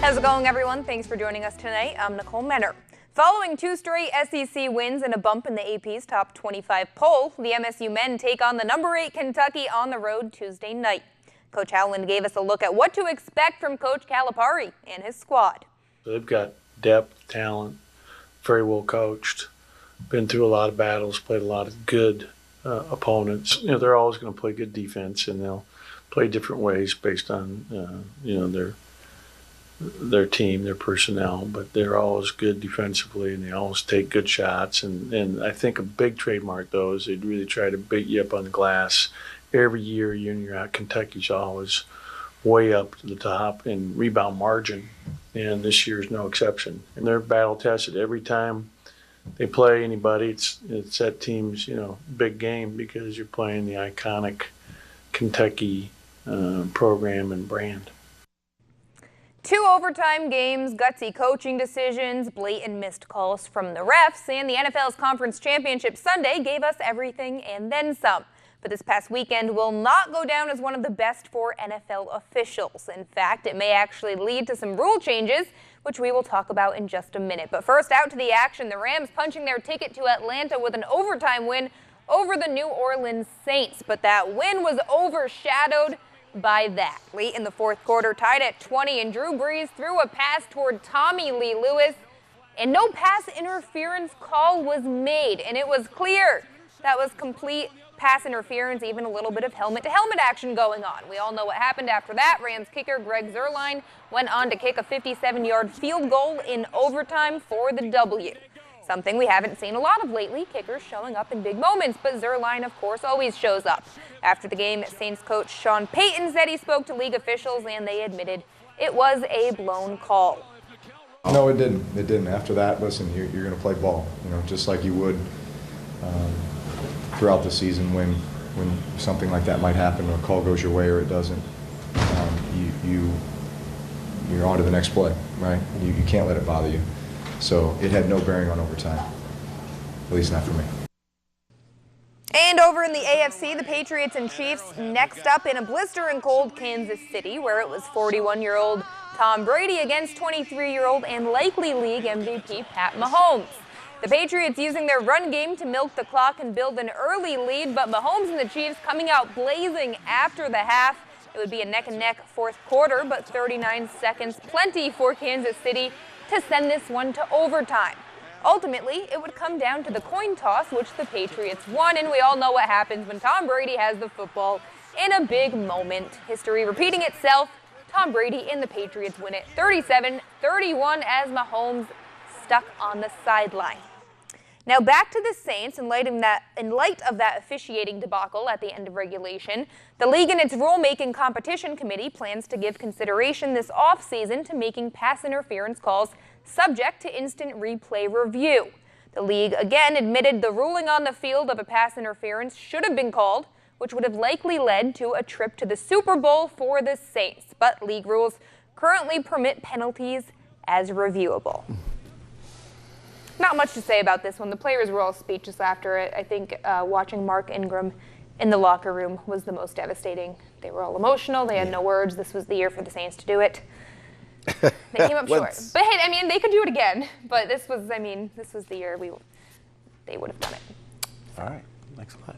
How's it going, everyone? Thanks for joining us tonight. I'm Nicole Menner. Following two straight SEC wins and a bump in the AP's top 25 poll, the MSU men take on the number 8 Kentucky on the road Tuesday night. Coach Howland gave us a look at what to expect from Coach Calipari and his squad. They've got depth, talent, very well coached, been through a lot of battles, played a lot of good opponents. They're always going to play good defense, and they'll play different ways based on their team, their personnel, but they're always good defensively, and they always take good shots. And I think a big trademark, though, is they'd really try to beat you up on the glass. Every year in and out, Kentucky's always way up to the top in rebound margin, and this year's no exception. And they're battle-tested. Every time they play anybody, it's that team's big game, because you're playing the iconic Kentucky program and brand. 2 overtime games, gutsy coaching decisions, blatant missed calls from the refs, and the NFL's Conference Championship Sunday gave us everything and then some. But this past weekend will not go down as one of the best for NFL officials. In fact, it may actually lead to some rule changes, which we will talk about in just a minute. But first, out to the action, the Rams punching their ticket to Atlanta with an overtime win over the New Orleans Saints. But that win was overshadowed by that. Late in the fourth quarter, tied at 20, and Drew Brees threw a pass toward Tommy Lee Lewis, and no pass interference call was made, and it was clear that was complete pass interference, even a little bit of helmet-to-helmet action going on. We all know what happened after that. Rams kicker Greg Zuerlein went on to kick a 57-yard field goal in overtime for the W. Something we haven't seen a lot of lately, kickers showing up in big moments, but Zuerlein, of course, always shows up. After the game, Saints coach Sean Payton said he spoke to league officials, and they admitted it was a blown call. No, it didn't. It didn't. After that, listen, you're going to play ball, just like you would throughout the season when something like that might happen, or a call goes your way or it doesn't. You're on to the next play, right? You can't let it bother you. So it had no bearing on overtime, at least not for me. And over in the AFC, the Patriots and Chiefs next up in a blistering cold Kansas City, where it was 41-year-old Tom Brady against 23-year-old and likely league MVP Pat Mahomes. The Patriots using their run game to milk the clock and build an early lead, but Mahomes and the Chiefs coming out blazing after the half. It would be a neck-and-neck fourth quarter, but 39 seconds plenty for Kansas City to send this one to overtime. Ultimately, it would come down to the coin toss, which the Patriots won, and we all know what happens when Tom Brady has the football in a big moment. History repeating itself. Tom Brady and the Patriots win it 37-31 as Mahomes stuck on the sideline. Now back to the Saints. In light of that officiating debacle at the end of regulation, the league and its rulemaking competition committee plans to give consideration this offseason to making pass interference calls subject to instant replay review. The league again admitted the ruling on the field of a pass interference should have been called, which would have likely led to a trip to the Super Bowl for the Saints. But league rules currently permit penalties as reviewable. Not much to say about this one. The players were all speechless after it. I think watching Mark Ingram in the locker room was the most devastating. They were all emotional. They had no words. This was the year for the Saints to do it. They came up short. But hey, they could do it again. But this was the year they would have done it. All right. Thanks a lot.